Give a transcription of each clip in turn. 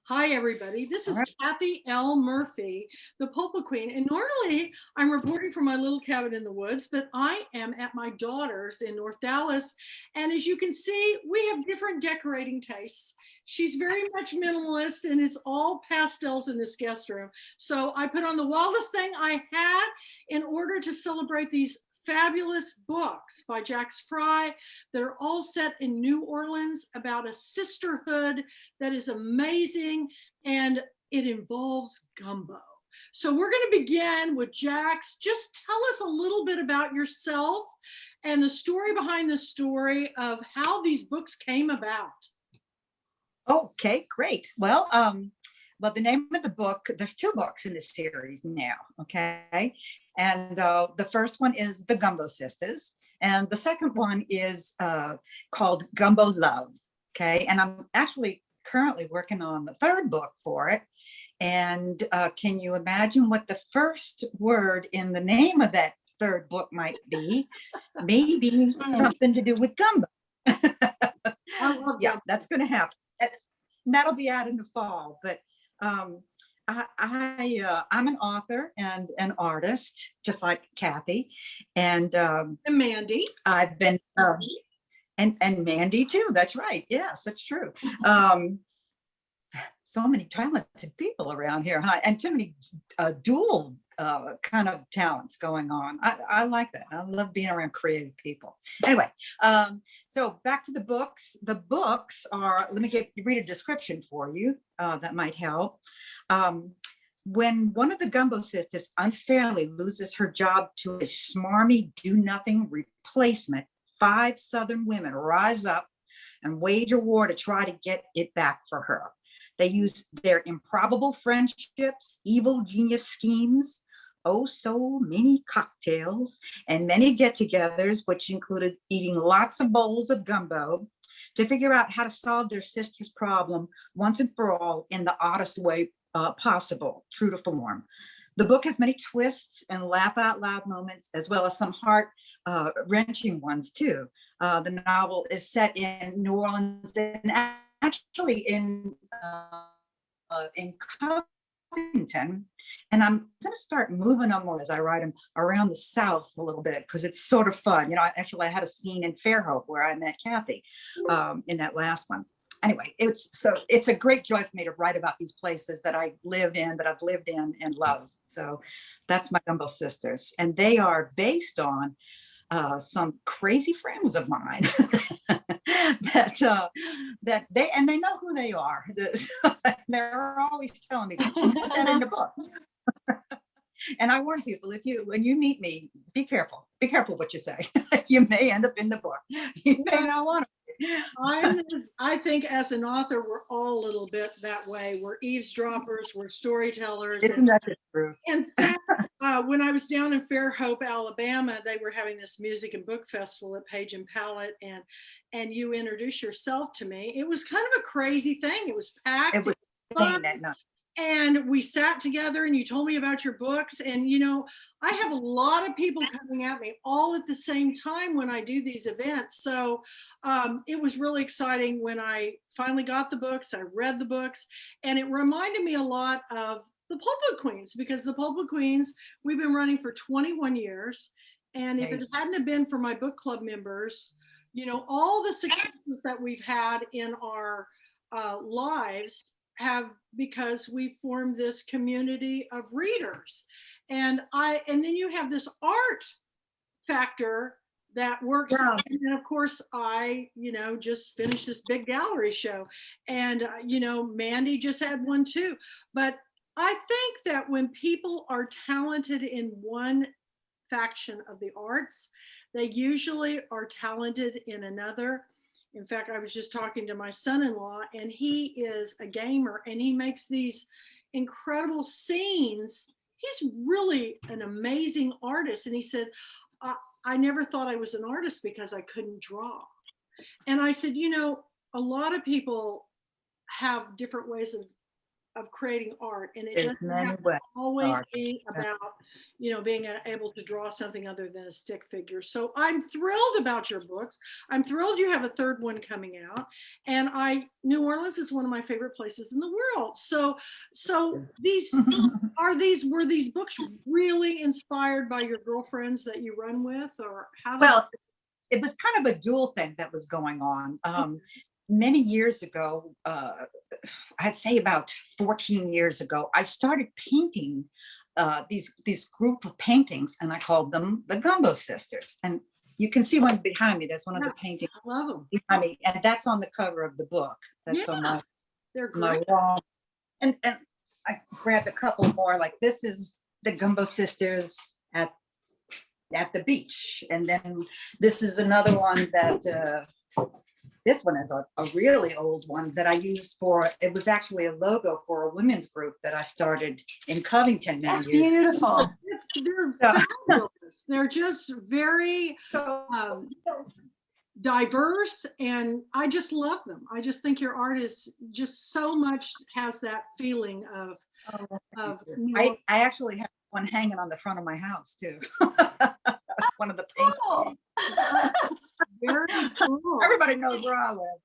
Hi, everybody. This All is right. Kathy L. Murphy, the Pulpwood Queen. And normally I'm reporting from my little cabin in the woods, but I am at my daughter's in North Dallas. And as you can see, we have different decorating tastes. She's very much minimalist and it's all pastels in this guest room. So I put on the wildest thing I had in order to celebrate these fabulous books by Jax Frey that are all set in New Orleans about a sisterhood that is amazing, and it involves gumbo. So we're going to begin with Jax. Just tell us a little bit about yourself and the story behind the story of how these books came about. Okay, great. Well, the name of the book, there's two books in this series now, okay? And the first one is the Gumbeaux Sisters, and the second one is called Gumbeaux Love, okay? And I'm actually currently working on the third book for it. And can you imagine what the first word in the name of that third book might be? Maybe something to do with gumbo. Yeah, that's going to happen. And that'll be out in the fall. But I'm an author and an artist, just like Kathy, and Mandy. I've been and Mandy too. That's right. Yes, that's true. So many talented people around here, huh? And too many dual kind of talents going on. I like that. I love being around creative people. Anyway, so back to the books. The books are, let me read a description for you that might help. When one of the Gumbo sisters unfairly loses her job to a smarmy do-nothing replacement, 5 Southern women rise up and wage a war to try to get it back for her. They use their improbable friendships, evil genius schemes, oh so many cocktails, and many get-togethers, which included eating lots of bowls of gumbo, to figure out how to solve their sister's problem once and for all in the oddest way possible, true to form. The book has many twists and laugh out loud moments, as well as some heart wrenching ones too. The novel is set in New Orleans and actually in Covington, and I'm going to start moving them more as I write them around the South a little bit because it's sort of fun. You know, I had a scene in Fairhope where I met Kathy in that last one. Anyway, it's a great joy for me to write about these places that I live in, that I've lived in and love. So that's my Gumbeaux Sisters, and they are based on some crazy friends of mine that they know who they are. They're always telling me, put that in the book. And I warn people, when you meet me, be careful what you say. You may end up in the book. You may not want to. I think as an author, we're all a little bit that way. We're eavesdroppers, we're storytellers. Isn't that the truth? In fact, when I was down in Fairhope, Alabama, they were having this music and book festival at Page and Palette, and you introduced yourself to me. It was kind of a crazy thing. It was packed. It was fun that night. And we sat together and you told me about your books. And, you know, I have a lot of people coming at me all at the same time when I do these events. So it was really exciting when I finally got the books. I read the books, and it reminded me a lot of the Pulpwood Queens, because the Pulpwood Queens, we've been running for 21 years. And if it hadn't have been for my book club members, you know, all the successes that we've had in our lives have because we formed this community of readers. And then you have this art factor that works. Wow. And then of course I, you know, just finished this big gallery show, and you know, Mandy just had one too. But I think that when people are talented in one faction of the arts, they usually are talented in another. In fact, I was just talking to my son-in-law, and he is a gamer, and he makes these incredible scenes. He's really an amazing artist. And he said, I never thought I was an artist because I couldn't draw. And I said, you know, a lot of people have different ways of of creating art, and it There's doesn't many have to ways. always Art. be about, being able to draw something other than a stick figure. So I'm thrilled about your books. I'm thrilled you have a third one coming out, and New Orleans is one of my favorite places in the world. So were these books really inspired by your girlfriends that you run with, or how? Well, it was kind of a dual thing that was going on. Many years ago, I'd say about 14 years ago, I started painting these group of paintings, and I called them the Gumbeaux Sisters. And you can see one behind me. There's one of the paintings I love them behind me, and that's on the cover of the book. That's on they're great. my wall. And I grabbed a couple more. Like this is the Gumbeaux Sisters at the beach, and then this is another one that. This one is a really old one that I used it was actually a logo for a women's group that I started in Covington. That's beautiful. They're fabulous. They're just very diverse, and I just love them. I just think your art is just so much, has that feeling of I actually have one hanging on the front of my house too. One of the paintings. Cool. Very cool. Everybody knows where I live,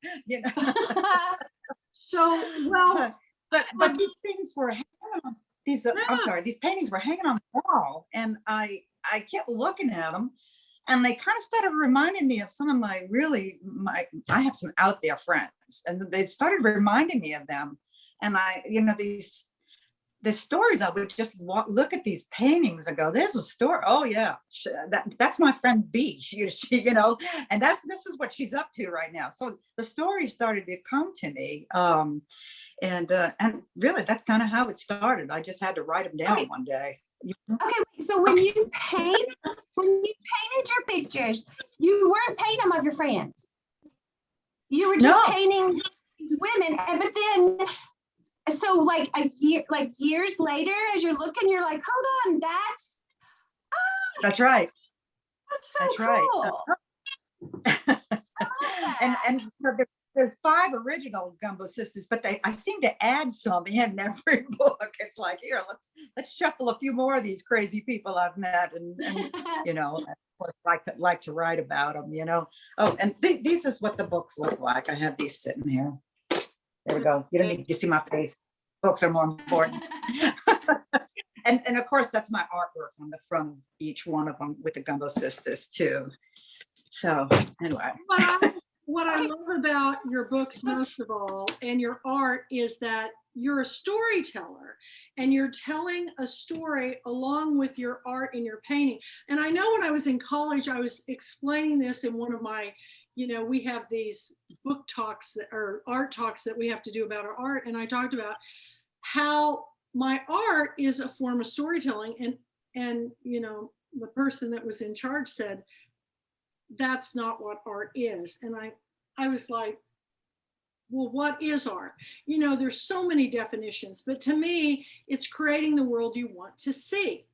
So, well, but these things were hanging on, I'm sorry, these paintings were hanging on the wall, and I kept looking at them, and they kind of started reminding me of some of I have some out there friends, and they started reminding me of them. And the stories, I would just look at these paintings and go, there's a story. Oh yeah, that's my friend B. She, and this is what she's up to right now. So the stories started to come to me, and really that's kind of how it started. I just had to write them down one day. Okay, so when you painted your pictures, you weren't painting them of your friends. You were just painting women, but then. So like years later, as you're looking, you're like, hold on, that's right. That's so that's cool. Right. and there's 5 original Gumbo Sisters, but I seem to add some in every book. It's like, here, let's shuffle a few more of these crazy people I've met, and like to write about them, Oh, and these is what the books look like. I have these sitting here. There we go. You don't need to see my face. Books are more important. and of course, that's my artwork on the front of each one of them with the Gumbo Sisters too. So anyway. What I love about your books most of all, and your art, is that you're a storyteller, and you're telling a story along with your art and your painting. And I know when I was in college, I was explaining this in one of my, we have these book talks or art talks that we have to do about our art. And I talked about how my art is a form of storytelling. And the person that was in charge said, that's not what art is. And I was like, well, what is art? There's so many definitions, but to me, it's creating the world you want to see,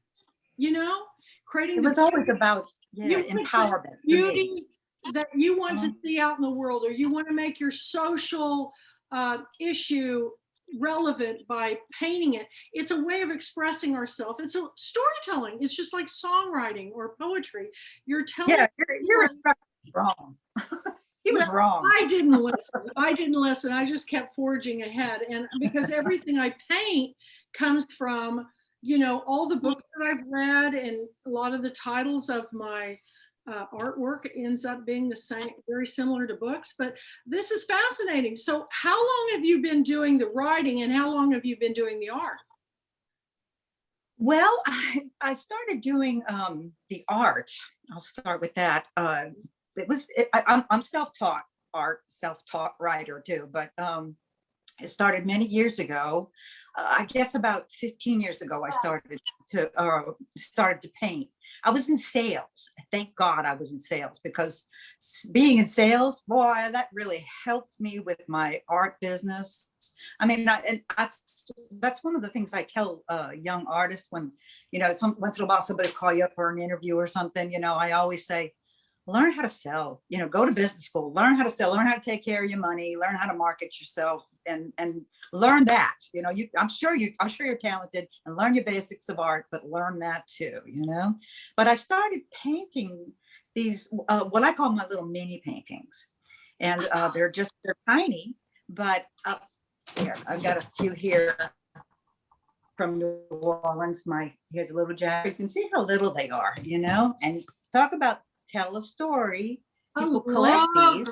creating. It was always about empowerment. Beauty that you want to see out in the world, or you want to make your social issue relevant by painting it. It's a way of expressing ourselves. It's a storytelling. It's just like songwriting or poetry. You're telling. Yeah, you're wrong. He was wrong. I didn't listen. I just kept forging ahead, and because everything I paint comes from all the books that I've read, and a lot of the titles of my artwork ends up being the same, very similar to books. But this is fascinating. So how long have you been doing the writing, and how long have you been doing the art? Well, I started doing the art. I'll start with that. I'm self-taught self-taught writer too, but it started many years ago. I guess about 15 years ago, I started to paint. I was in sales. Thank God I was in sales, because being in sales, boy, that really helped me with my art business. I mean, that's one of the things I tell young artists when, once in a while somebody call you up for an interview or something, I always say, learn how to sell, go to business school, learn how to sell, learn how to take care of your money, learn how to market yourself, and learn that, I'm sure you're talented, and learn your basics of art, but learn that too, but I started painting these, what I call my little mini paintings. And they're tiny, but here, I've got a few here from New Orleans. Here's a little Jack. You can see how little they are, and talk about tell a story. People collect these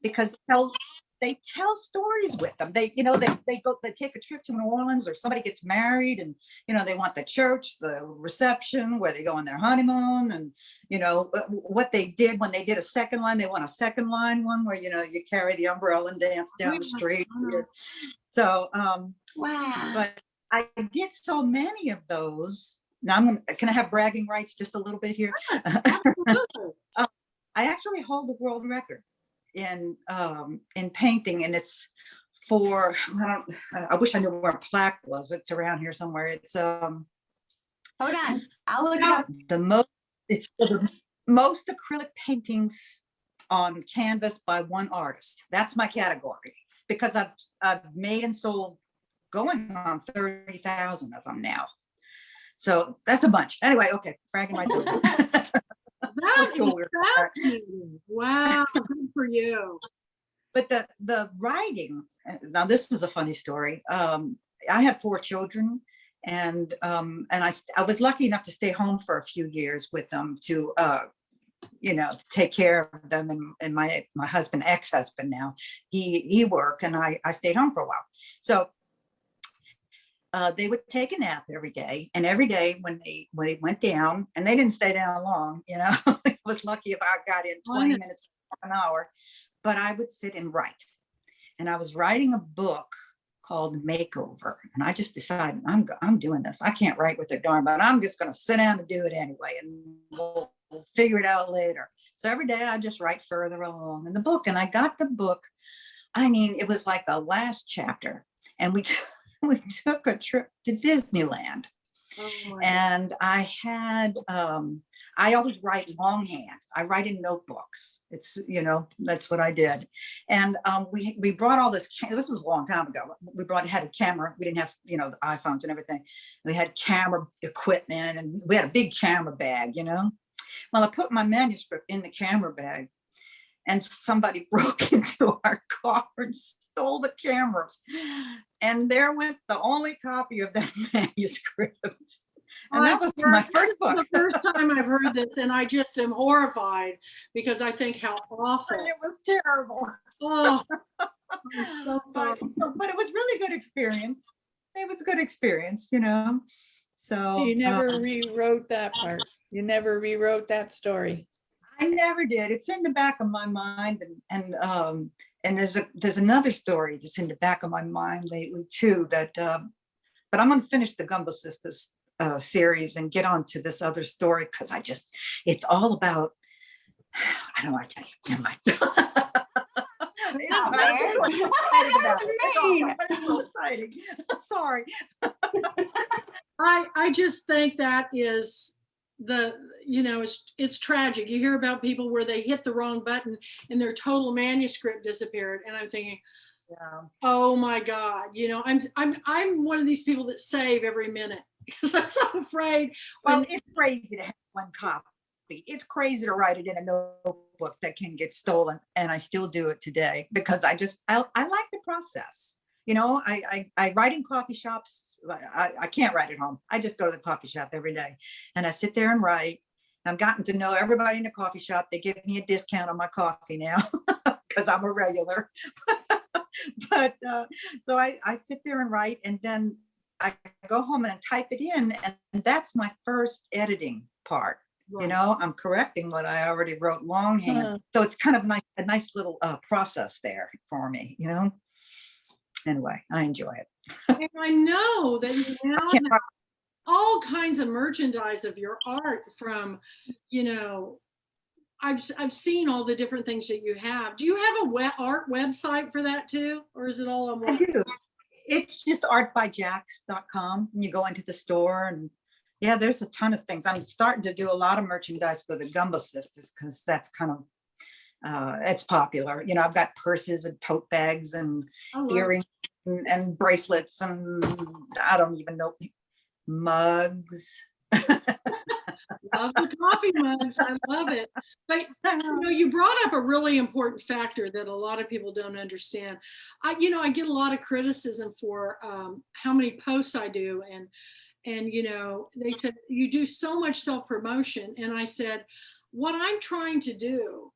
because they tell stories with them. They take a trip to New Orleans, or somebody gets married, and they want the church, the reception, where they go on their honeymoon, and what they did when they did a second line. They want a second line one where you carry the umbrella and dance down the street. So Wow. but I get so many of those. Now can I have bragging rights just a little bit here? I actually hold the world record in painting, and it's for, I wish I knew where a plaque was. It's around here somewhere. It's hold on, I'll look it up. It's for the most acrylic paintings on canvas by one artist. That's my category, because I've made and sold going on 30,000 of them now. So that's a bunch. Anyway, okay, bragging rights over. That is fascinating. Wow, good for you. But the writing, now this is a funny story. I had 4 children, and I was lucky enough to stay home for a few years with them to take care of them. And my husband, ex-husband now, he worked, and I stayed home for a while. So they would take a nap every day, and every day when they went down, and they didn't stay down long, I was lucky if I got in 20 minutes, an hour, but I would sit and write. And I was writing a book called Makeover, and I just decided I'm doing this. I can't write with their darn, but I'm just going to sit down and do it anyway, and we'll figure it out later. So every day I just write further along in the book, and I got the book. I mean, it was like the last chapter, and we took a trip to Disneyland. And I had, I always write longhand. I write in notebooks. It's, that's what I did. And we brought all this was a long time ago. We had a camera. We didn't have, the iPhones and everything. We had camera equipment, and we had a big camera bag, Well, I put my manuscript in the camera bag, and somebody broke into our car and stole the cameras. And there went the only copy of that manuscript. And that was my first book. The first time I've heard this, and I just am horrified, because I think how awful. It was terrible. Oh, but it was really good experience. It was a good experience, So you never rewrote that part. You never rewrote that story. I never did. It's in the back of my mind, and there's another story that's in the back of my mind lately too. But I'm going to finish the Gumbeaux Sisters series and get on to this other story, because it's all about, I don't want to tell you. Never mind. It's so exciting. Sorry. I just think that is it's tragic. You hear about people where they hit the wrong button and their total manuscript disappeared, and I'm thinking, oh my God, I'm one of these people that save every minute, because I'm so afraid. Well, it's crazy to have one copy. It's crazy to write it in a notebook that can get stolen, and I still do it today, because I like the process. I write in coffee shops. I can't write at home. I just go to the coffee shop every day, and I sit there and write. I've gotten to know everybody in the coffee shop. They give me a discount on my coffee now, because I'm a regular. But so I sit there and write, and then I go home and type it in, and that's my first editing part. Right. I'm correcting what I already wrote longhand. So it's kind of a nice little process there for me, Anyway, I enjoy it. And I know that you now have all kinds of merchandise of your art from, I've seen all the different things that you have. Do you have a art website for that too? Or is it all on one? I do. It's just artbyjax.com. And you go into the store, and Yeah, there's a ton of things. I'm starting to do a lot of merchandise for the Gumbeaux Sisters because that's kind of it's popular. You know, I've got purses and tote bags and I love earrings and bracelets and I don't even know, mugs. Love the coffee mugs. I love it. But you brought up a really important factor that a lot of people don't understand. I get a lot of criticism for how many posts I do, and they said you do so much self-promotion, and I said what I'm trying to do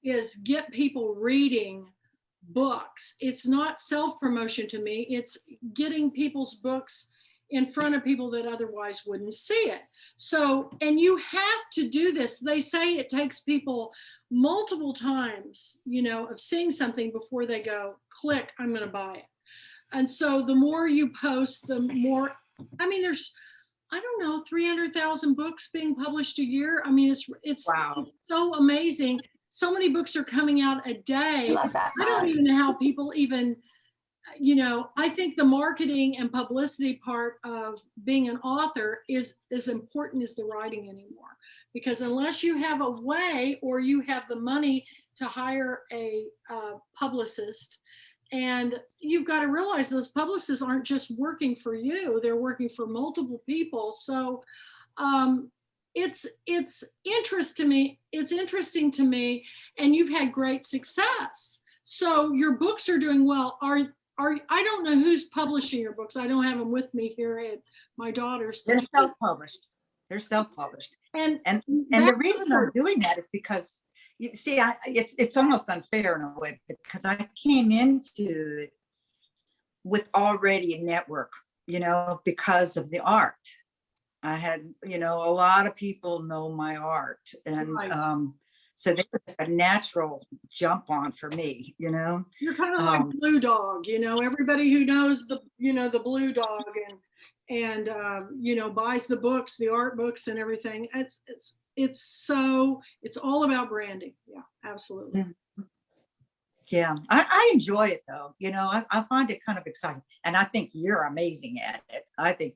is get people reading books. It's not self-promotion to me. It's getting people's books in front of people that otherwise wouldn't see it. So, and you have to do this. They say it takes people multiple times, of seeing something before they go, click, I'm going to buy it. And so the more you post, the more, there's, I don't know, 300,000 books being published a year. It's Wow. so amazing. So many books are coming out a day. I love that. I don't even know how people even, I think the marketing and publicity part of being an author is as important as the writing anymore. Because unless you have a way or you have the money to hire a publicist, and you've got to realize those publicists aren't just working for you, they're working for multiple people. So it's interesting to me, and you've had great success. So your books are doing well. I don't know who's publishing your books. I don't have them with me here at my daughter's. They're self-published. And the reason I'm doing that is because you see, it's almost unfair in a way, because I came into it with already a network, because of the art. I had, a lot of people know my art, and Right. So there's a natural jump on for me, You're kind of like Blue Dog, everybody who knows the Blue Dog and buys the books, the art books and everything. It's all about branding. Yeah, absolutely. Yeah, I enjoy it though. I find it kind of exciting, and I think you're amazing at it. I think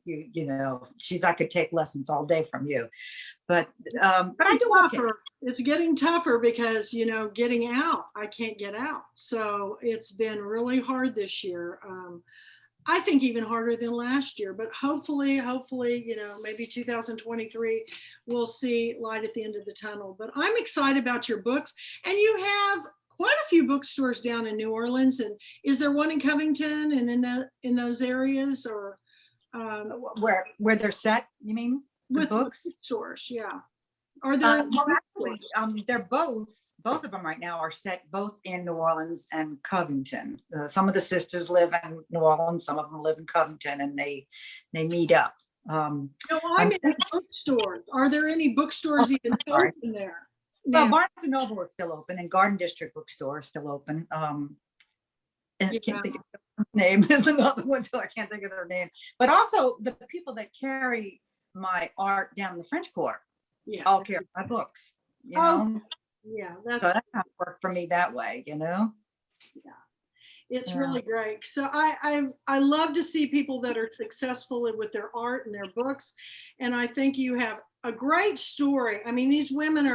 I could take lessons all day from you, but I do tougher. It's getting tougher because getting out, I can't get out, so it's been really hard this year. I think even harder than last year, but hopefully, maybe 2023, we'll see light at the end of the tunnel. But I'm excited about your books, and you have quite a few bookstores down in New Orleans. And is there one in Covington and in those areas, or where they're set? You mean the with books? Bookstores, yeah. Are there? Actually, they're both of them right now are set both in New Orleans and Covington. Some of the sisters live in New Orleans, some of them live in Covington, and they meet up. No, I'm in bookstores. Are there any bookstores even open there? Well, Barnes and Noble is still open, and Garden District Bookstore is still open. And I can't think of their name. There's another one, so I can't think of their name. But also the people that carry my art down the French Quarter, all carry my books. Yeah, so that kind of worked for me that way. Yeah, it's really great. So I love to see people that are successful with their art and their books, and I think you have a great story. These women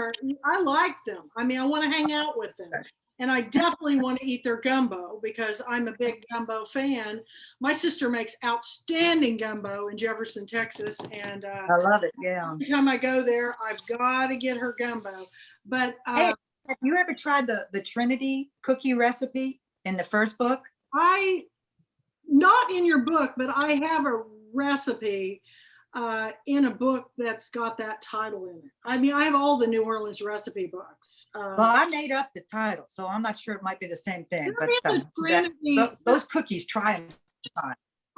I like them. I want to hang out with them, and I definitely want to eat their gumbo because I'm a big gumbo fan. My sister makes outstanding gumbo in Jefferson, Texas, and I love it. Yeah. Every time I go there, I've got to get her gumbo. But hey, have you ever tried the Trinity cookie recipe in the first book? Not in your book, but I have a recipe in a book that's got that title in it. I have all the New Orleans recipe books. Well, I made up the title, so I'm not sure it might be the same thing. But those cookies, try them.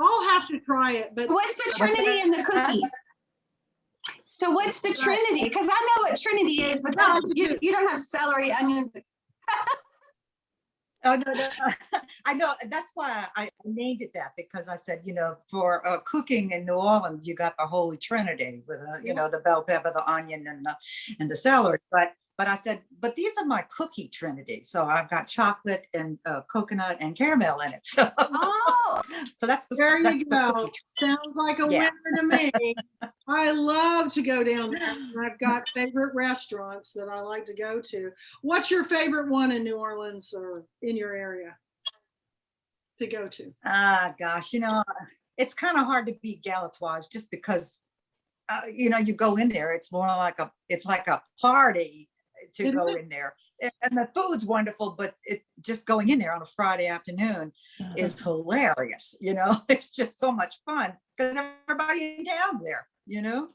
I'll have to try it. But what's the Trinity in the cookies? So what's the Trinity? Because I know what Trinity is, but you don't have celery, onions. Oh, no. I know. That's why I named it that, because I said, for cooking in New Orleans, you got the Holy Trinity with, the bell pepper, the onion, and the celery. But I said, but these are my cookie Trinity. So I've got chocolate and coconut and caramel in it. So, oh, so that's the there that's you the go. Sounds like a winner to me. I love to go down there. And I've got favorite restaurants that I like to go to. What's your favorite one in New Orleans or in your area to go to? Gosh, it's kind of hard to beat Galatoire's just because, you go in there, it's more like it's like a party to go in there. And the food's wonderful, but it just going in there on a Friday afternoon is hilarious. It's just so much fun because everybody in town's there, Yeah,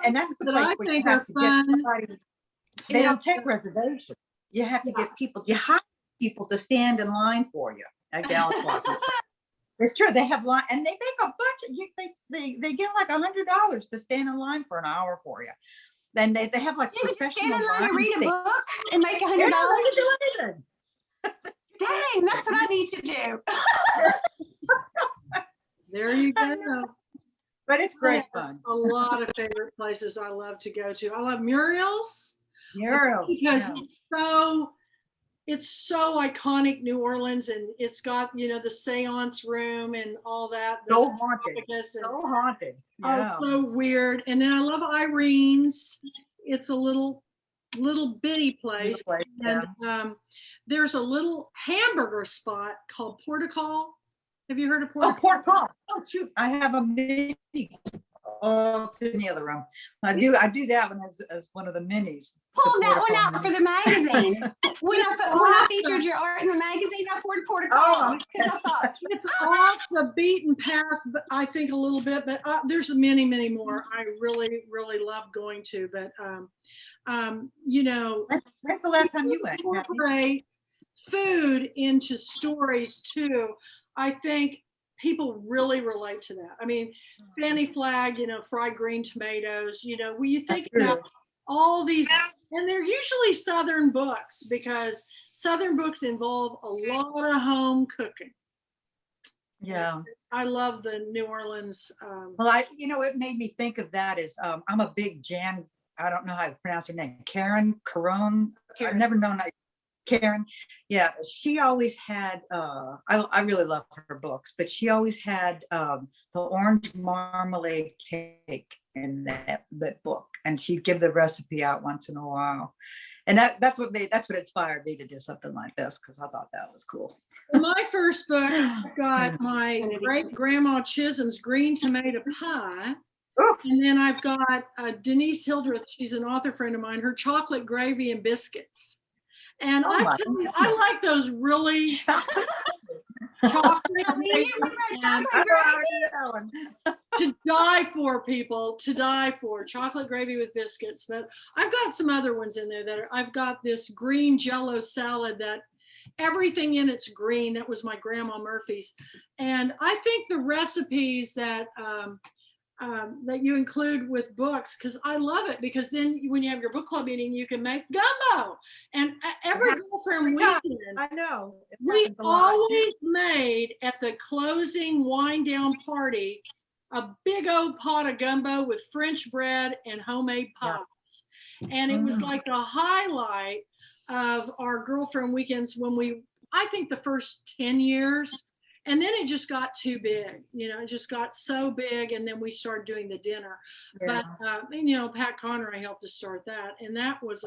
and that's the place where you have to get somebody. They don't take reservations. You have to get people, you hire people to stand in line for you at Galatoire's. It's true. They have line, and they make a bunch. They get like $100 to stand in line for an hour for you. Then they have like You could just stand professional in line and read a line book and make $100. Dang, that's what I need to do. There you go. But it's great I have fun. A lot of favorite places I love to go to. I love Muriel's. Muriel's. Because Yeah. it's so iconic, New Orleans, and it's got, the seance room and all that. So haunted. So haunted. Yeah. So weird. And then I love Irene's. It's a little bitty place. Yeah. And there's a little hamburger spot called Portical. Have you heard of Portical? Oh, Portical. Oh, shoot. I have a mini. Oh, it's in the other room. I do that one as one of the minis. Pull that one out for the magazine. when I featured your art in the magazine, I poured Portical because I thought it's off the beaten path, but I think a little bit. But there's many, many more I really, really love going to. But When's the last time you went? Incorporate food into stories too. I think people really relate to that. I mean, Fanny Flagg, fried green tomatoes, when you think about all these, and they're usually Southern books because Southern books involve a lot of home cooking. Yeah. I love the New Orleans. Well, it made me think of that as I'm a big Jan, I don't know how to pronounce her name, Karen. I've never known that. Karen, yeah, she always had, I really love her books, but she always had the orange marmalade cake in that book, and she'd give the recipe out once in a while. And that's what inspired me to do something like this, because I thought that was cool. In my first book, I got my great grandma Chisholm's green tomato pie. And then I've got Denise Hildreth, she's an author friend of mine, her chocolate gravy and biscuits. And I like those really chocolate to die for, people, to die for. Chocolate gravy with biscuits. But I've got some other ones in there I've got this green Jello salad that everything in it's green. That was my Grandma Murphy's. And I think the recipes that you include with books, because I love it, because then when you have your book club meeting, you can make gumbo. And every girlfriend weekend, I know. We always made at the closing wind down party a big old pot of gumbo with French bread and homemade pies. And it was like the highlight of our girlfriend weekends I think the first 10 years. And then it just got too big, it just got so big. And then we started doing the dinner. Yeah. But, Pat Conroy helped us start that. And that was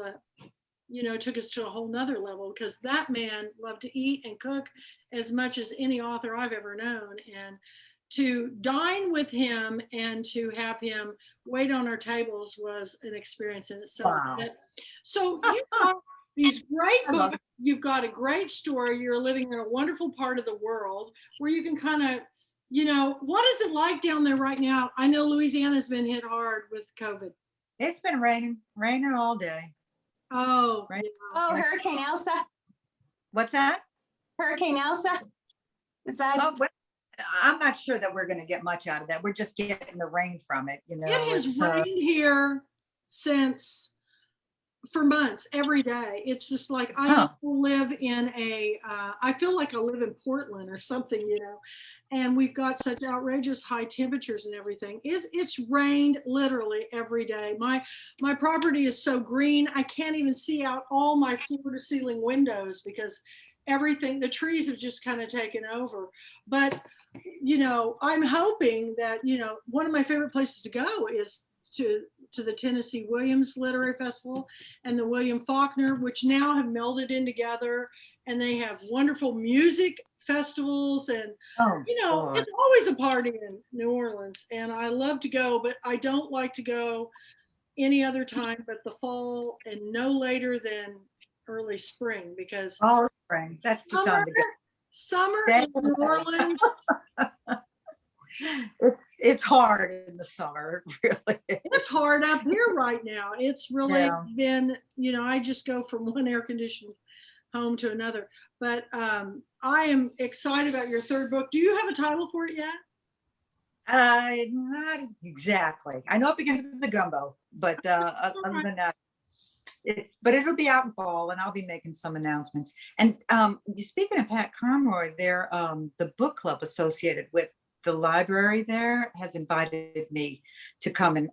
took us to a whole nother level, because that man loved to eat and cook as much as any author I've ever known. And to dine with him and to have him wait on our tables was an experience in itself. Wow. So you've got these great books, you've got a great story, you're living in a wonderful part of the world where you can kind of, what is it like down there right now? I know Louisiana's been hit hard with COVID. It's been raining all day. Oh, right. Yeah. Oh, Hurricane Elsa. What's that? Hurricane Elsa. Is that? Oh, I'm not sure that we're going to get much out of that. We're just getting the rain from it. It has rained here for months, every day. It's just like I live in I feel like I live in Portland or something, and we've got such outrageous high temperatures and everything. It's rained literally every day. My property is so green, I can't even see out all my floor to ceiling windows because everything, the trees have just kind of taken over. But, you know, I'm hoping that, you know, one of my favorite places to go is to the Tennessee Williams Literary Festival and the William Faulkner, which now have melded in together, and they have wonderful music festivals, and you know, it's always a party in New Orleans, and I love to go, but I don't like to go any other time but the fall, and no later than early spring, because spring, that's the time to go. Summer in New Orleans. It's hard in the summer, really. It's hard up here right now. It's really been, you know, I just go from one air conditioned home to another. But I am excited about your third book. Do you have a title for it yet? Not exactly. I know it begins with the gumbo, but other than that, but it'll be out in fall, and I'll be making some announcements. And speaking of Pat Conroy, they're the book club associated with the library there has invited me to come and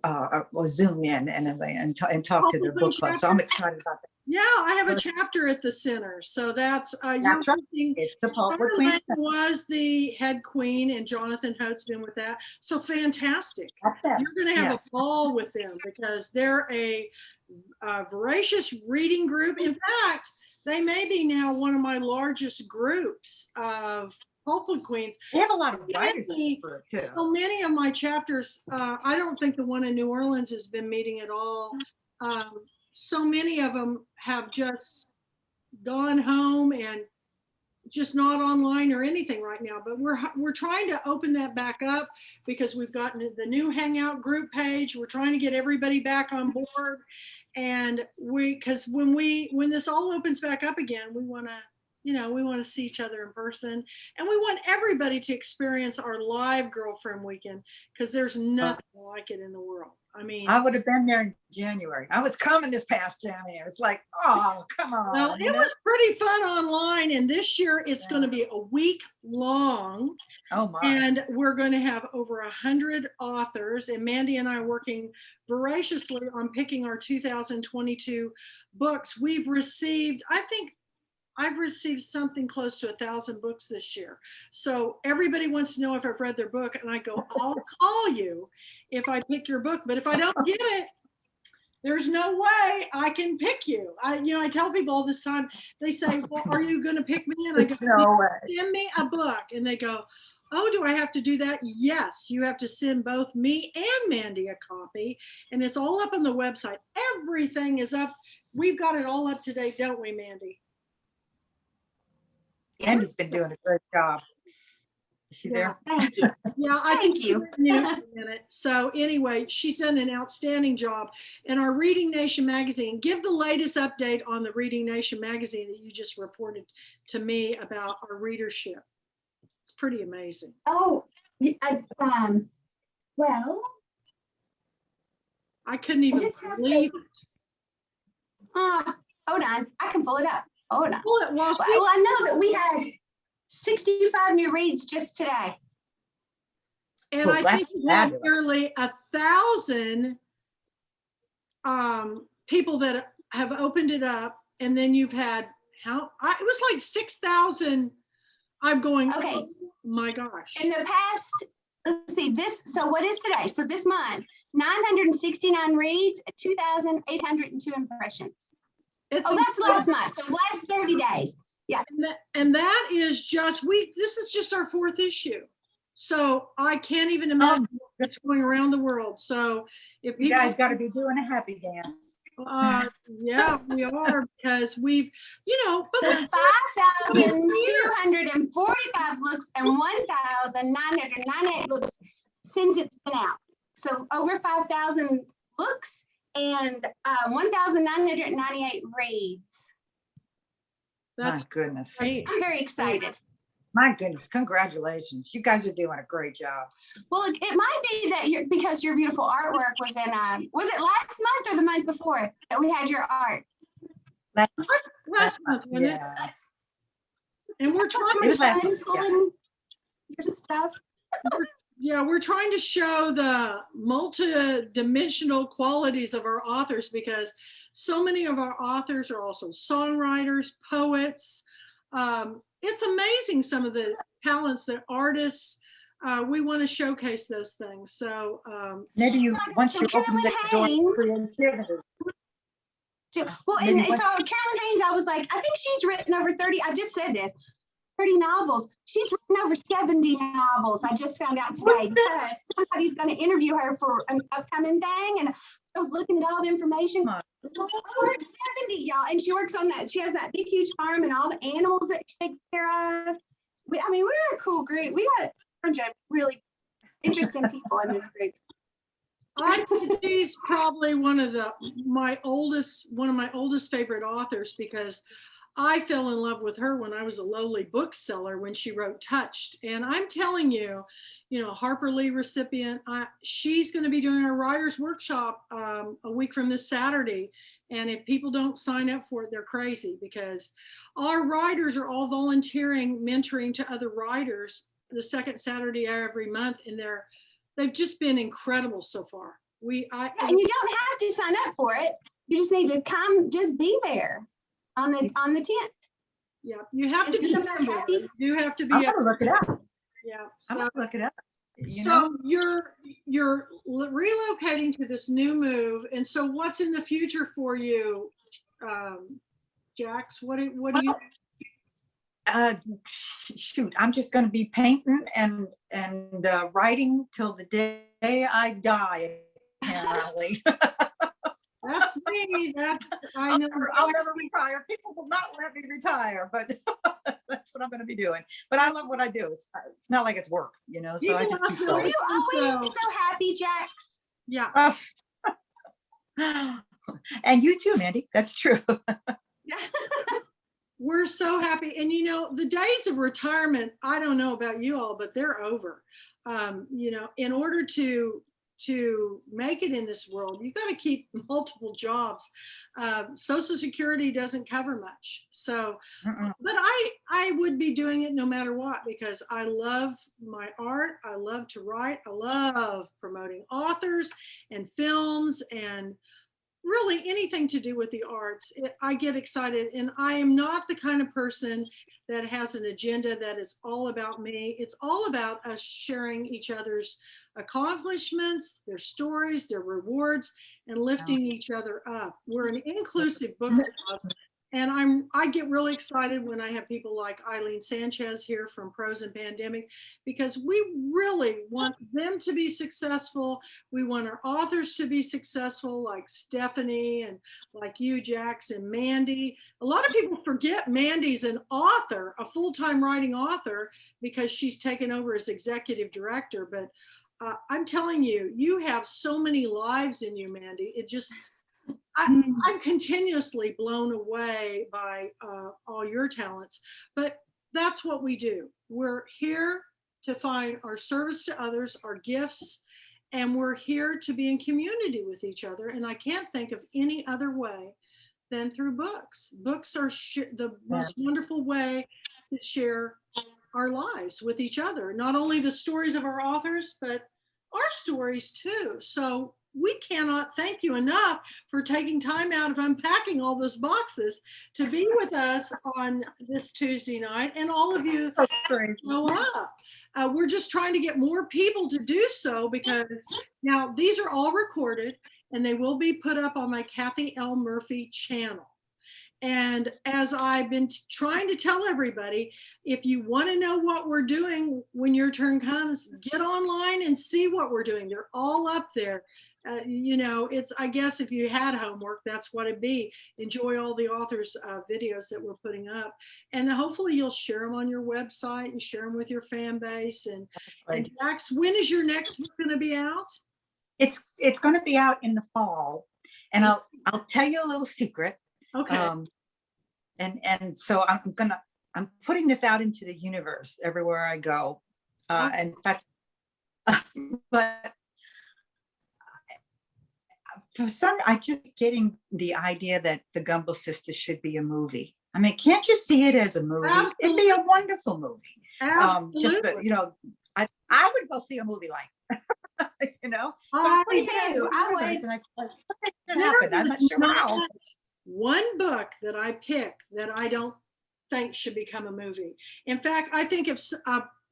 Zoom in and talk to their book club. So I'm excited about that. Yeah, I have a chapter at the center. So that's right. It's a Pulpwood Queen. Was the head queen, and Jonathan Hote's been with that. So fantastic. You're going to have a ball with them, because they're a voracious reading group. In fact, they may be now one of my largest groups of Pulpwood Queens. They have a lot of writers too. So many of my chapters, I don't think the one in New Orleans has been meeting at all. So many of them have just gone home and just not online or anything right now. But we're trying to open that back up, because we've gotten the new Hangout group page. We're trying to get everybody back on board, and because when this all opens back up again, we want to. You know, we want to see each other in person, and we want everybody to experience our live girlfriend weekend, because there's nothing like it in the world. I mean, I would have been there in January. I was coming this past January. It's like, oh, come on. Well, it was pretty fun online, and this year it's going to be a week long. Oh my! And we're going to have over 100 authors, and Mandy and I are working voraciously on picking our 2022 books. We've received, I think, I've received something close to 1,000 books this year. So everybody wants to know if I've read their book, and I go, I'll call you if I pick your book. But if I don't get it, there's no way I can pick you. I tell people all this time. They say, well, are you going to pick me? And I go, no way. Send me a book. And they go, oh, do I have to do that? Yes, you have to send both me and Mandy a copy. And it's all up on the website. Everything is up. We've got it all up to date, don't we, Mandy? Andy's been doing a great job. Is she there? Thank you. Yeah, I Thank you. So anyway, she's done an outstanding job. And our Reading Nation magazine, give the latest update on the Reading Nation magazine that you just reported to me about our readership. It's pretty amazing. Oh, well, I couldn't even believe it. Hold on, I can pull it up. Hold on. Well, I know that we had 65 new reads just today. And I think we had nearly 1,000 people that have opened it up. And then you've had, it was like 6,000. I'm going, okay. Oh my gosh. In the past, let's see, so what is today? So this month, 969 reads, 2,802 impressions. That's last month, so last 30 days. Yeah. And that is just, this is just our 4th issue. So I can't even imagine what's going around the world. So if you guys got to be doing a happy dance. Yeah, we are, because we've, but 5,245 looks and 1,998 looks since it's been out. So over 5,000 looks and 1,998 reads. That's goodness. I'm very excited. My goodness, congratulations. You guys are doing a great job. Well, it might be that because your beautiful artwork was in, was it last month or the month before that we had your art? Last month, wasn't it? And we're trying to pulling your stuff. We're trying to show the multi-dimensional qualities of our authors, because so many of our authors are also songwriters, poets, it's amazing some of the talents that artists, we want to showcase those things. So Maybe you, once you open Carolyn the door Haynes. to creativity. Well, Maybe and what- so Carolyn Haynes, I was like, I think she's written over 30, I just said this, 30 novels. She's written over 70 novels. I just found out today because somebody's going to interview her for an upcoming thing. And I was looking at all the information. Over 70, y'all. And she works on that. She has that big, huge farm and all the animals that she takes care of. I mean, we're a cool group. We got a bunch of really interesting people in this group. I think she's probably one of my oldest favorite authors, because I fell in love with her when I was a lowly bookseller when she wrote Touched. And I'm telling you, Harper Lee recipient, she's going to be doing our writer's workshop a week from this Saturday. And if people don't sign up for it, they're crazy, because our writers are all volunteering, mentoring to other writers the second Saturday every month. And they've just been incredible so far. And you don't have to sign up for it. You just need to come, just be there on the 10th. Yeah, you have to be a member. You have to be. I'm gonna look it up. Yeah. I'm gonna look it up. So you're relocating to this new move, and so what's in the future for you, Jax? What do you? Shoot, I'm just going to be painting and writing till the day I die. Apparently, that's me. I know. I'll never retire. People will not let me retire, but that's what I'm going to be doing. But I love what I do. It's not like it's work, So I just keep Are going. you always so happy, Jax? Yeah. And you too, Mandy. That's true. We're so happy. And the days of retirement, I don't know about you all, but they're over. In order to make it in this world, you got to keep multiple jobs. Social Security doesn't cover much. So, but I would be doing it no matter what, because I love my art. I love to write. I love promoting authors and films and really anything to do with the arts. I get excited, and I am not the kind of person that has an agenda that is all about me. It's all about us sharing each other's accomplishments, their stories, their rewards, and lifting each other up. We're an inclusive book club, and I get really excited when I have people like Eileen Sanchez here from Prose and Pandemic, because we really want them to be successful. We want our authors to be successful, like Stephanie and like you, Jax, and Mandy. A lot of people forget Mandy's an author, a full-time writing author, because she's taken over as executive director. But I'm telling you, you have so many lives in you, Mandy. I'm continuously blown away by all your talents, but that's what we do. We're here to find our service to others, our gifts, and we're here to be in community with each other. And I can't think of any other way than through books. Books are the most wonderful way to share our lives with each other. Not only the stories of our authors, but our stories too. So we cannot thank you enough for taking time out of unpacking all those boxes to be with us on this Tuesday night, and all of you show up. We're just trying to get more people to do so, because now these are all recorded and they will be put up on my Kathy L. Murphy channel. And as I've been trying to tell everybody, if you want to know what we're doing when your turn comes, get online and see what we're doing. They're all up there. I guess if you had homework, that's what it'd be. Enjoy all the authors' videos that we're putting up. And hopefully you'll share them on your website and share them with your fan base. And Jax, when is your next book going to be out? It's going to be out in the fall. And I'll tell you a little secret. Okay. And so I'm putting this out into the universe everywhere I go. In fact, but for some, I just getting the idea that the Gumbeaux Sisters should be a movie. I mean, can't you see it as a movie? Absolutely. It'd be a wonderful movie. Absolutely. I would go see a movie like, I too. I would. I'm not sure how. One book that I pick that I don't think should become a movie. In fact, I think if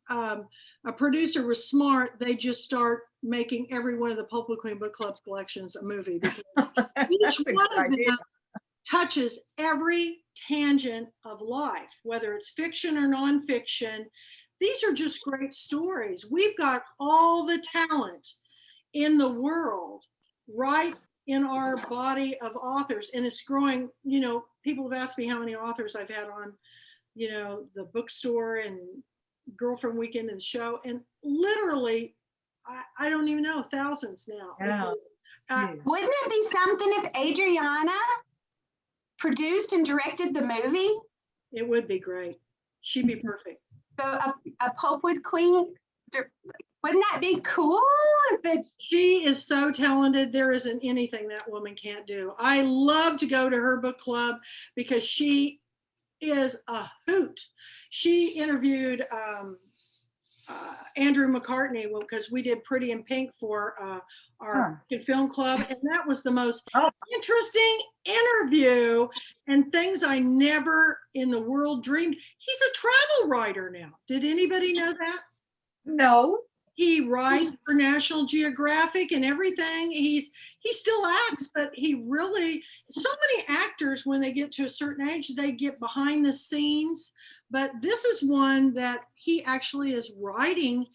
a producer was smart, they just start making every one of the Pulpwood Queen book club collections a movie, because each That's a one good of idea. them touches every tangent of life, whether it's fiction or nonfiction. These are just great stories. We've got all the talent in the world right in our body of authors, and it's growing. You know, people have asked me how many authors I've had on, you know, the bookstore and Girlfriend Weekend and show, and literally, I don't even know, thousands now. Yeah. Wouldn't it be something if Adriana produced and directed the movie? It would be great. She'd be perfect. So a Pulpwood Queen, wouldn't that be cool if it's? She is so talented. There isn't anything that woman can't do. I love to go to her book club because she is a hoot. She interviewed Andrew McCartney because we did Pretty in Pink for our film club, and that was the most interesting interview and things I never in the world dreamed. He's a travel writer now. Did anybody know that? No. He writes for National Geographic and everything. He still acts, but he really, so many actors, when they get to a certain age, they get behind the scenes. But this is one that he actually is writing,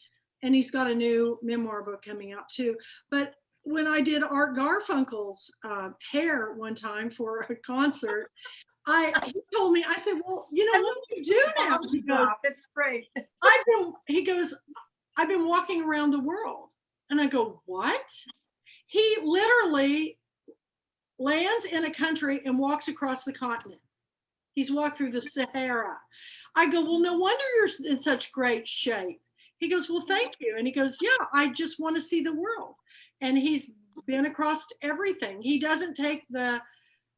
and he's got a new memoir book coming out too. But when I did Art Garfunkel's hair one time for a concert, he told me, I said, well, you know, what do you do now? He goes, It's great. I've been walking around the world. And I go, what? He literally lands in a country and walks across the continent. He's walked through the Sahara. I go, well, no wonder you're in such great shape. He goes, well, thank you. And he goes, yeah, I just want to see the world. And he's been across everything. He doesn't take the,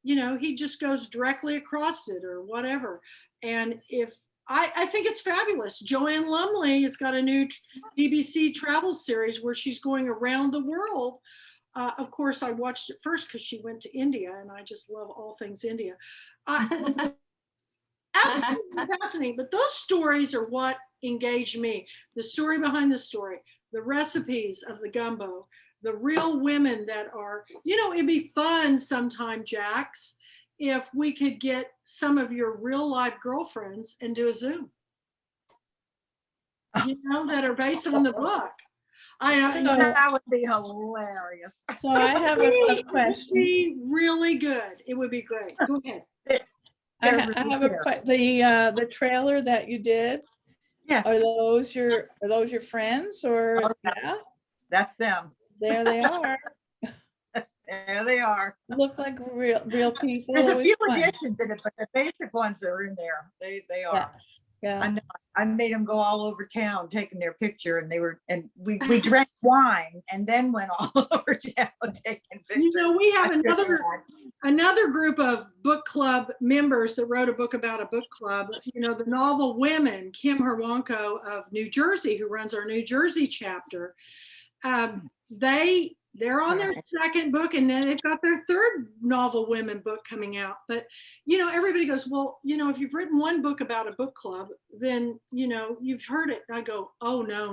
you know, he just goes directly across it or whatever. And I think it's fabulous. Joanne Lumley has got a new BBC travel series where she's going around the world. Of course, I watched it first because she went to India, and I just love all things India. Absolutely fascinating. But those stories are what engage me. The story behind the story, the recipes of the gumbo, the real women that are, you know, it'd be fun sometime, Jax, if we could get some of your real life girlfriends and do a Zoom, you know, that are based on the book. That would be hilarious. So I have a question. It would be really good. It would be great. Go ahead. I have the trailer that you did. Yeah. Are those your friends or? Oh, yeah. That's them. There they are. There they are. Look like real people. There's a with few fun. additions in it, but the basic ones are in there. They are. Yeah. I made them go all over town taking their picture, and we drank wine and then went all over town taking pictures. You know, we have another group of book club members that wrote a book about a book club. You know, the Novel Women, Kim Herwanko of New Jersey, who runs our New Jersey chapter. They're on their second book, and then they've got their third Novel Women book coming out. But, you know, everybody goes, well, you know, if you've written one book about a book club, then, you know, you've heard it. I go, oh, no.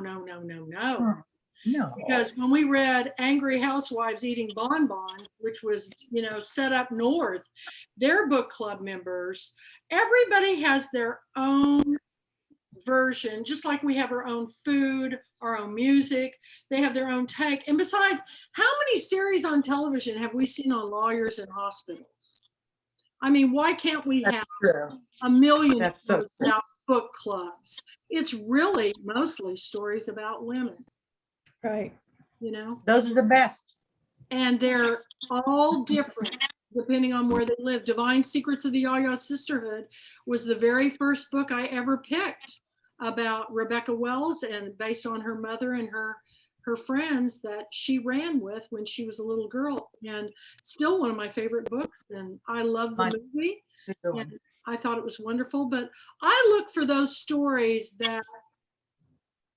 No. Because when we read Angry Housewives Eating Bonbons, which was, you know, set up north, their book club members, everybody has their own version, just like we have our own food, our own music. They have their own take. And besides, how many series on television have we seen on lawyers in hospitals? I mean, why can't we have a million about book clubs? It's really mostly stories about women. Right. You know? Those are the best. And they're all different depending on where they live. Divine Secrets of the Yaya Sisterhood was the very first book I ever picked about Rebecca Wells, and based on her mother and her friends that she ran with when she was a little girl, and still one of my favorite books. And I love the movie, and I thought it was wonderful. But I look for those stories that,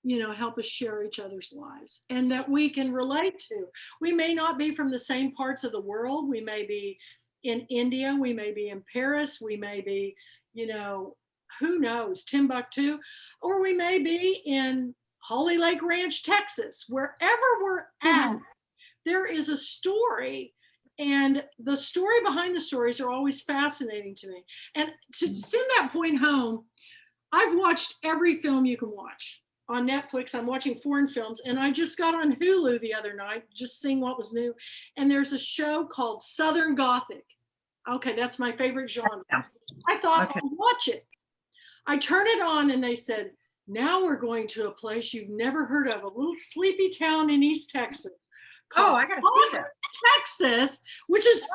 you know, help us share each other's lives and that we can relate to. We may not be from the same parts of the world. We may be in India, we may be in Paris, we may be, you know, who knows, Timbuktu, or we may be in Holly Lake Ranch, Texas. Wherever we're at, there is a story, and the story behind the stories are always fascinating to me. And to send that point home, I've watched every film you can watch on Netflix. I'm watching foreign films, and I just got on Hulu the other night, just seeing what was new. And there's a show called Southern Gothic. Okay, that's my favorite genre. I thought, I'll watch it. I turn it on, and they said, now we're going to a place you've never heard of, a little sleepy town in East Texas. Oh, I gotta see this. Texas, which is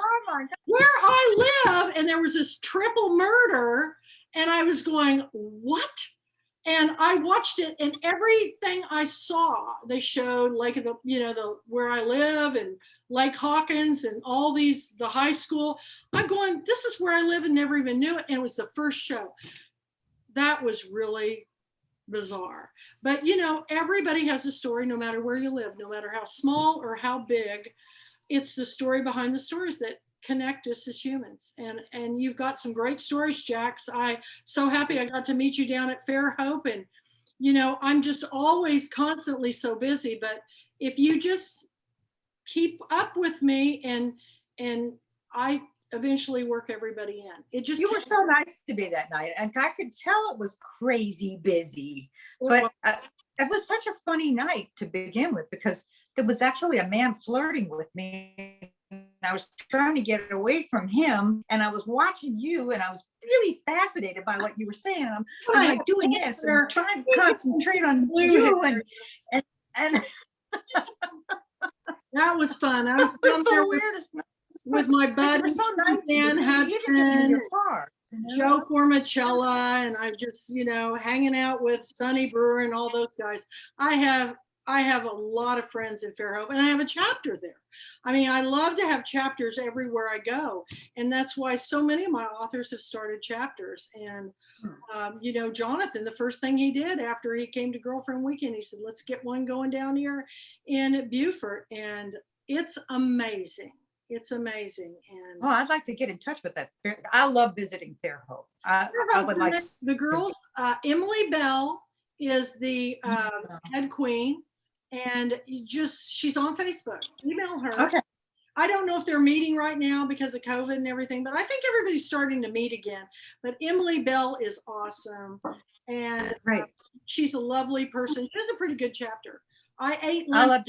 where I live. And there was this triple murder, and I was going, what? And I watched it, and everything I saw, they showed Lake of the where I live, and Lake Hawkins, and all these, the high school. I'm going, this is where I live, and never even knew it. And it was the first show. That was really bizarre. But everybody has a story, no matter where you live, no matter how small or how big. It's the story behind the stories that connect us as humans. And you've got some great stories, Jax. I'm so happy I got to meet you down at Fairhope. And I'm just always constantly so busy, but if you just keep up with me, and I eventually work everybody in. It just, you were so nice to me that night, and I could tell it was crazy busy, but it was such a funny night to begin with, because there was actually a man flirting with me. I was trying to get away from him, and I was watching you, and I was really fascinated by what you were saying. I'm like doing this and trying to concentrate on you, and that was fun. I was down there with my buddy, so nice Dan Hudson, Joe Formicella, and I'm just, hanging out with Sonny Brewer and all those guys. I have a lot of friends in Fairhope, and I have a chapter there. I mean, I love to have chapters everywhere I go. And that's why so many of my authors have started chapters. And, Jonathan, the first thing he did after he came to Girlfriend Weekend, he said, let's get one going down here in Beaufort. And it's amazing. It's amazing. And I'd like to get in touch with that. I love visiting Fairhope. I would like the girls. Emily Bell is the head queen, and she's on Facebook. Email her. Okay. I don't know if they're meeting right now because of COVID and everything, but I think everybody's starting to meet again. But Emily Bell is awesome, and she's a lovely person. She has a pretty good chapter. I love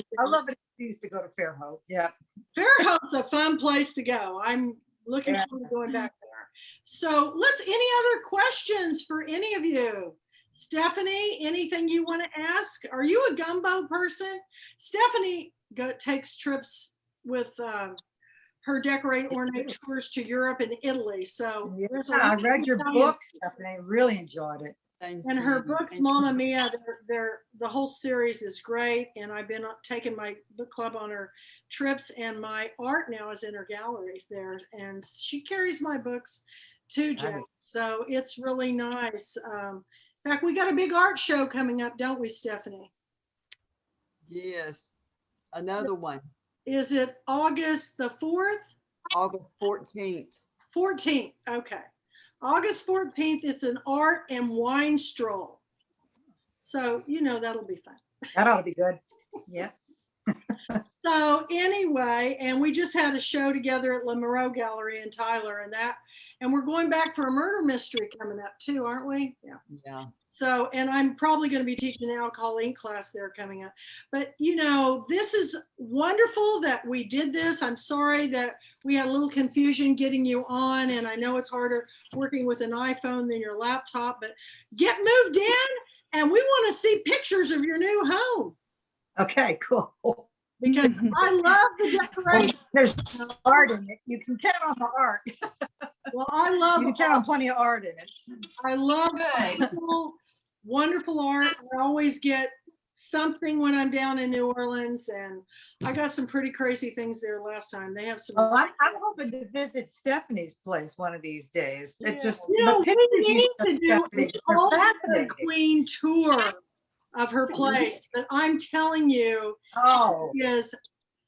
it. Used to go to Fairhope. Yeah. Fairhope's a fun place to go. I'm looking forward to going back there. So any other questions for any of you? Stephanie, anything you want to ask? Are you a gumbo person? Stephanie takes trips with her Decorate Ornate tours to Europe and Italy. So I read your book, Stephanie. I really enjoyed it. And her books, Mamma Mia, the whole series is great. And I've been taking my book club on her trips, and my art now is in her galleries there. And she carries my books too, Jack. So it's really nice. In fact, we got a big art show coming up, don't we, Stephanie? Yes, another one. Is it August the 4th? August 14th. 14th, okay. August 14th, it's an art and wine stroll. So, that'll be fun. That ought to be good. Yeah. So anyway, and we just had a show together at La Moreau Gallery in Tyler, and we're going back for a murder mystery coming up too, aren't we? Yeah. So, and I'm probably going to be teaching an alcohol ink class there coming up. But, this is wonderful that we did this. I'm sorry that we had a little confusion getting you on, and I know it's harder working with an iPhone than your laptop, but get moved in, and we want to see pictures of your new home. Okay, cool. Because I love the decoration. There's art in it. You can count on the art. Well, I love you can count on plenty of art in it. I love wonderful art. I always get something when I'm down in New Orleans, and I got some pretty crazy things there last time. They have some. Oh, I'm hoping to visit Stephanie's place one of these days. Yeah. It's just we need to do the Queen tour of her place, but I'm telling you, it is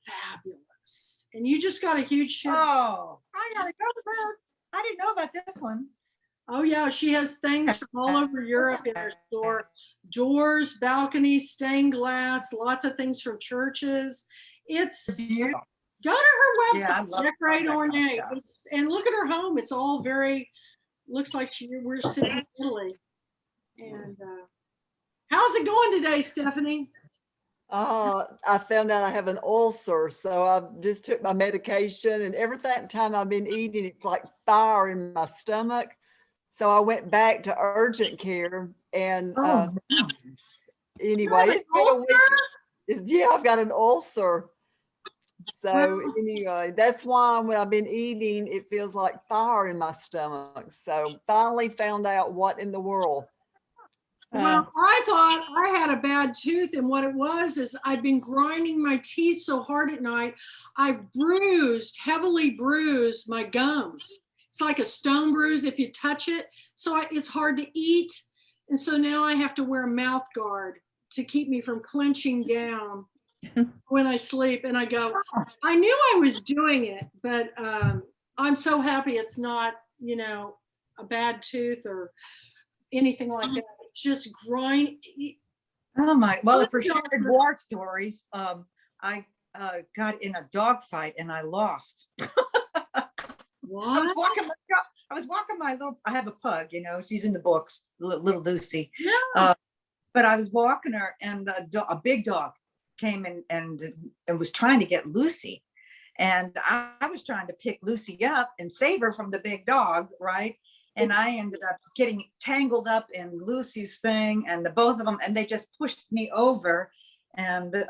fabulous, and you just got a huge show. Oh, I gotta go. I didn't know about this one. Oh yeah, she has things from all over Europe in her store. Doors, balconies, stained glass, lots of things from churches. It's Beautiful. Go to her Yeah, I website, love decorate, that kind of ornate. stuff. And look at her home. It's all very, looks like we're sitting in Italy. And how's it going today, Stephanie? I found out I have an ulcer, so I just took my medication, and every time I've been eating, it's like fire in my stomach. So I went back to urgent care, and Oh, anyway, an it's been a week. ulcer? Yeah, I've got an ulcer. So Well- anyway, that's why when I've been eating, it feels like fire in my stomach. So finally found out what in the world. Well, I thought I had a bad tooth, and what it was is I'd been grinding my teeth so hard at night, I heavily bruised my gums. It's like a stone bruise if you touch it. So it's hard to eat. And so now I have to wear a mouth guard to keep me from clenching down when I sleep. And I go, I knew I was doing it, but I'm so happy it's not, a bad tooth or anything like that. It's just grind. oh my! Well, for shared war stories, I got in a dog fight and I lost. What? I was walking my little. I have a pug, she's in the books, little Lucy. Yeah. But I was walking her, and a big dog came in and was trying to get Lucy, and I was trying to pick Lucy up and save her from the big dog, right? And I ended up getting tangled up in Lucy's thing, and the both of them, and they just pushed me over. And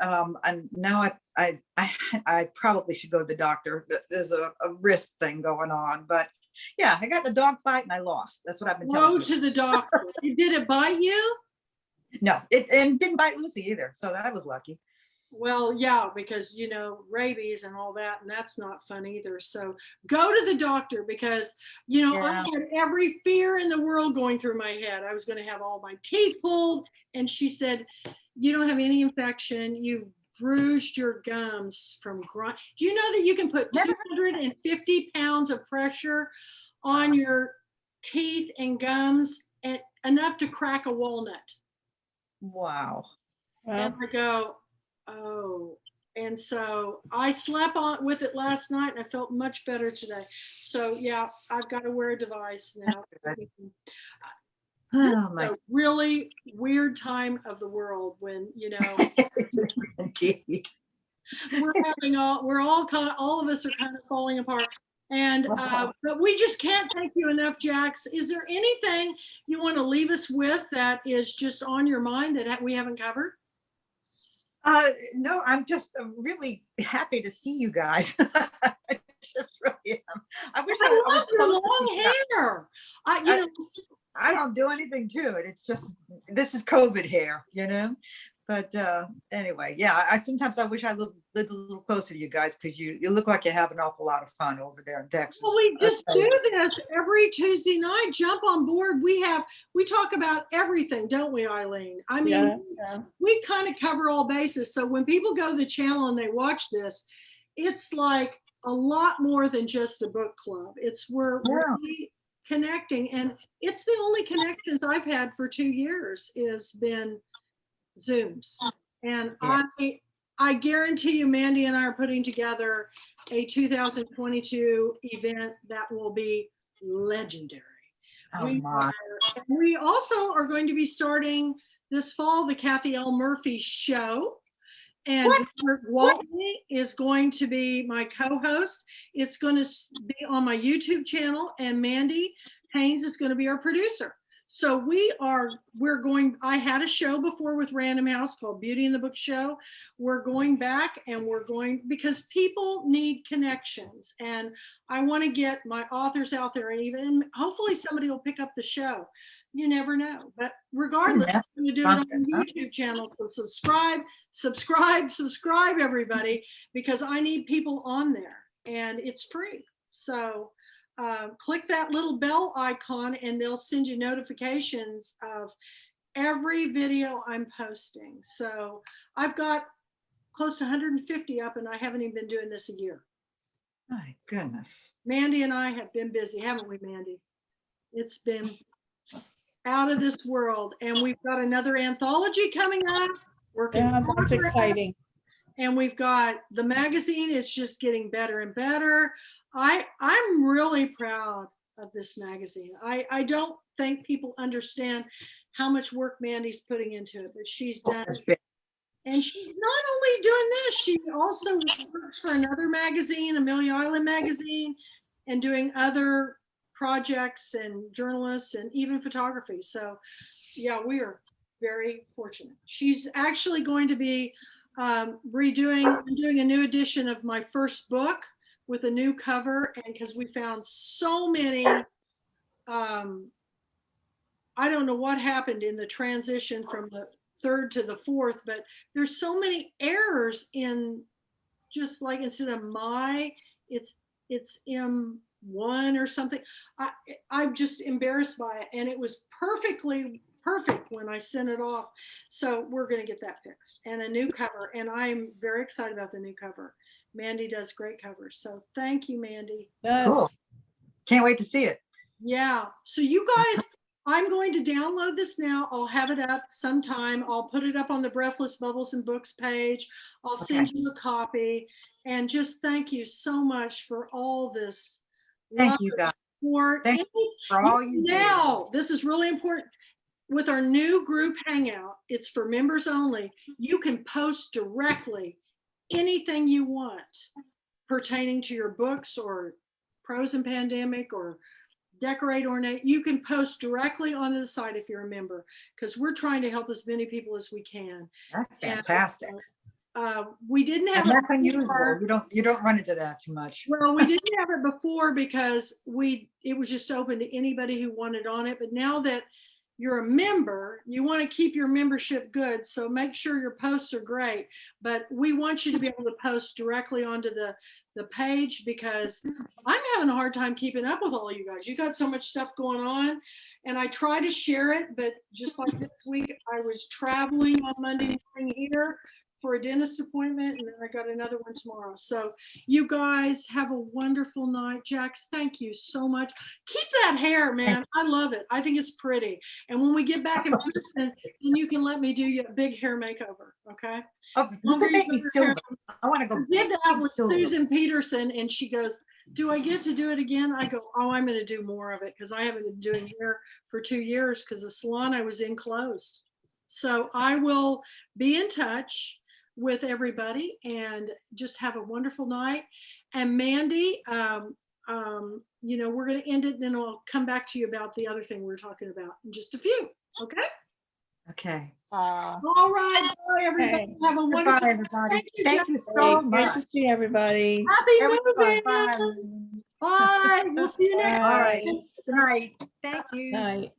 now I probably should go to the doctor. There's a wrist thing going on, but yeah, I got in a dog fight and I lost. That's what I've been telling Go you. to the doctor. Did it bite you? No, it didn't bite Lucy either, so that was lucky. Well, yeah, because rabies and all that, and that's not fun either. So go to the doctor because I had every fear in the world going through my head. I was going to have all my teeth pulled, and she said, "You don't have any infection. You've bruised your gums from grind." Do you know that you can put 250 pounds of pressure on your teeth and gums, and enough to crack a walnut? Wow. And I go, oh, and so I slept with it last night and I felt much better today. So yeah, I've got to wear a device now. Oh my! A really weird time of the world when Indeed. all of us are kind of falling apart. And but we just can't thank you enough, Jax. Is there anything you want to leave us with that is just on your mind that we haven't covered? No, I'm just really happy to see you guys. I just really am. I wish I love was your close to long you guys. hair. I don't do anything to it. It's just, this is COVID hair, But anyway, yeah, I sometimes I wish I lived a little closer to you guys because you look like you have an awful lot of fun over there in Texas. Well, we just do this every Tuesday night. Jump on board. We talk about everything, don't we, Eileen? I mean, we kind of cover all bases. So when people go to the channel and they watch this, it's like a lot more than just a book club. It's we're really connecting, and it's the only connections I've had for 2 years has been Zooms. And I guarantee you, Mandy and I are putting together a 2022 event that will be legendary. We also are going to be starting this fall the Kathy L. Murphy Show. And Waltney is going to be my co-host. It's going to be on my YouTube channel, and Mandy Haynes is going to be our producer. So I had a show before with Random House called Beauty in the Book Show. We're going back, and because people need connections, and I want to get my authors out there, and even hopefully somebody will pick up the show. You never know, but regardless, I'm going to do it on the YouTube channel. So subscribe everybody, because I need people on there, and it's free. So click that little bell icon and they'll send you notifications of every video I'm posting. So I've got close to 150 up, and I haven't even been doing this a year. My goodness. Mandy and I have been busy, haven't we, Mandy? It's been out of this world. And we've got another anthology coming up. Working Yeah, that's progress. exciting. And we've got the magazine is just getting better and better. I'm really proud of this magazine. I don't think people understand how much work Mandy's putting into it, but she's done. And she's not only doing this, she also works for another magazine, Amelia Island magazine, and doing other projects and journalists and even photography. So yeah, we are very fortunate. She's actually going to be doing a new edition of my first book with a new cover, and because we found so many, I don't know what happened in the transition from the third to the fourth, but there's so many errors in, just like instead of my, it's M1 or something. I'm just embarrassed by it, and it was perfectly perfect when I sent it off. So we're going to get that fixed and a new cover. And I'm very excited about the new cover. Mandy does great covers. So thank you, Mandy. Yes. Cool. Can't wait to see it. Yeah. So you guys, I'm going to download this now. I'll have it up sometime. I'll put it up on the Breathless Bubbles and Books page. I'll send you a copy. And just thank you so much for all this. Thank you, guys. Thank you for all you do. Now, this is really important. With our new group hangout, it's for members only. You can post directly anything you want pertaining to your books or Prose and Pandemic or Decorate Ornate. You can post directly onto the site if you're a member, because we're trying to help as many people as we can. That's fantastic. We didn't have that's unusual. You don't run into that too much. Well, we didn't have it before because it was just open to anybody who wanted on it. But now that you're a member, you want to keep your membership good. So make sure your posts are great. But we want you to be able to post directly onto the page, because I'm having a hard time keeping up with all you guys. You got so much stuff going on, and I try to share it, but just like this week, I was traveling on Monday morning here for a dentist appointment, and then I got another one tomorrow. So you guys have a wonderful night. Jax, thank you so much. Keep that hair, man. I love it. I think it's pretty. And when we get back in person, then you can let me do you a big hair makeover, okay? Oh, you can make me silver. I want to go. I did that with silver. Susan Peterson, and she goes, do I get to do it again? I go, oh, I'm going to do more of it, because I haven't been doing hair for 2 years because the salon I was in closed. So I will be in touch with everybody, and just have a wonderful night. And Mandy, you know, we're going to end it, and then I'll come back to you about the other thing we're talking about in just a few. Okay. Okay. All right. Bye, everybody. Okay. Have a wonderful. Goodbye, everybody. Thank Thank you, you so Great much. to see everybody. Happy Everybody, moving. bye. Bye. We'll see you next All right. time. Good night. Thank you. Night.